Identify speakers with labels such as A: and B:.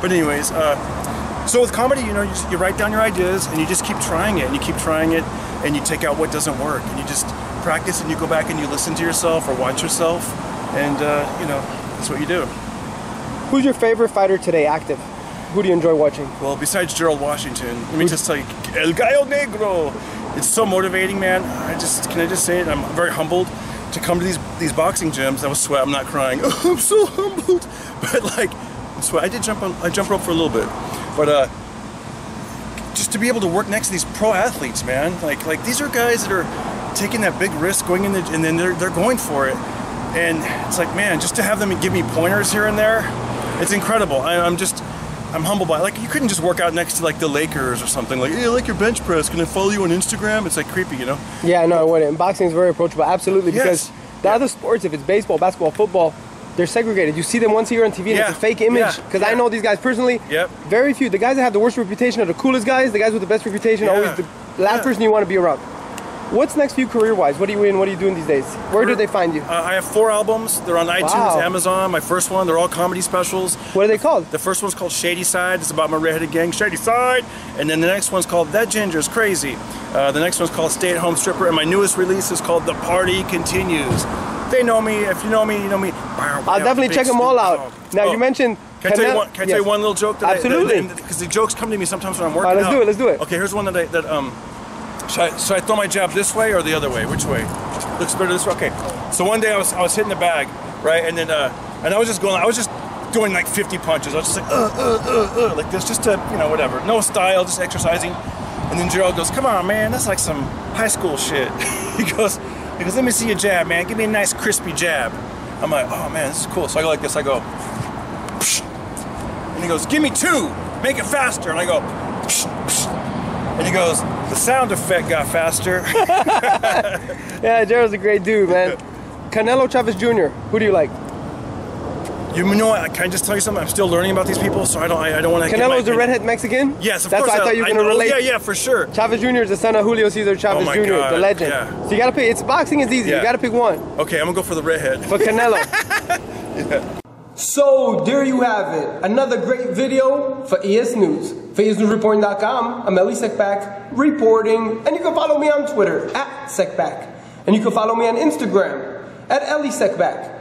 A: But anyways, so with comedy, you know, you write down your ideas and you just keep trying it and you keep trying it and you take out what doesn't work and you just practice and you go back and you listen to yourself or watch yourself and you know, that's what you do.
B: Who's your favorite fighter today, active? Who do you enjoy watching?
A: Well, besides Gerald Washington, let me just tell you, El Gallo Negro. It's so motivating, man. Can I just say it? I'm very humbled to come to these boxing gyms. I was sweat. I'm not crying. Oh, I'm so humbled. But like, I sweat. I jump rope for a little bit, but just to be able to work next to these pro athletes, man. Like these are guys that are taking that big risk, going in, and then they're going for it. And it's like, man, just to have them give me pointers here and there, it's incredible. I'm humbled by it. Like, you couldn't just work out next to like the Lakers or something. Like, hey, I like your bench press. Can I follow you on Instagram? It's like creepy, you know?
B: Yeah, no, I wouldn't. And boxing is very approachable, absolutely. Because
A: Yes.
B: the other sports, if it's baseball, basketball, football, they're segregated. You see them once a year on TV, and it's a fake image. Because I know these guys personally.
A: Yep.
B: Very few. The guys that have the worst reputation are the coolest guys. The guys with the best reputation are always the last person you want to be around. What's next for you career-wise? What are you in? What are you doing these days? Where do they find you?
A: I have 4 albums. They're on iTunes, Amazon. My first one, they're all comedy specials.
B: What are they called?
A: The first one's called Shady Side. It's about my redheaded gang, Shady Side. And then the next one's called That Ginger's Crazy. The next one's called Stay at Home Stripper. And my newest release is called The Party Continues. They know me. If you know me, you know me.
B: I'll definitely check them all out. Now, you mentioned...
A: Can I tell you one little joke?
B: Absolutely.
A: Because the jokes come to me sometimes when I'm working
B: out. Let's do it.
A: Okay, here's one should I throw my jab this way or the other way? Which way? Looks better this way. Okay. So one day I was hitting the bag, right, and then and I was just doing like 50 punches. I was just like like this, just to, you know, whatever. No style, just exercising. And then Gerald goes, "Come on, man, that's like some high school shit." He goes, "Let me see your jab, man. Give me a nice crispy jab." I'm like, "Oh man, this is cool." So I go like this. I go, psh. And he goes, "Give me 2. Make it faster." And I go, psh, psh. And he goes, "The sound effect got faster."
B: Yeah, Gerald's a great dude, man. Canelo Chavez Jr., who do you like?
A: You know what? Can I just tell you something? I'm still learning about these people, so I don't want to.
B: Canelo's a redhead Mexican?
A: Yes, of
B: course. That's why I thought you were going to relate.
A: Yeah, for sure.
B: Chavez Jr. is the son of Julio Cesar Chavez Jr.,
A: God,
B: the legend.
A: Yeah.
B: So you got to pick. It's boxing is easy. You got to pick one.
A: Okay, I'm going to go for the redhead.
B: For Canelo. So, there you have it. Another great video for ES News. For ESNewsReporting.com, I'm Elie Seckbach reporting. And you can follow me on Twitter, @Seckbach. And you can follow me on Instagram, @Elie Seckbach.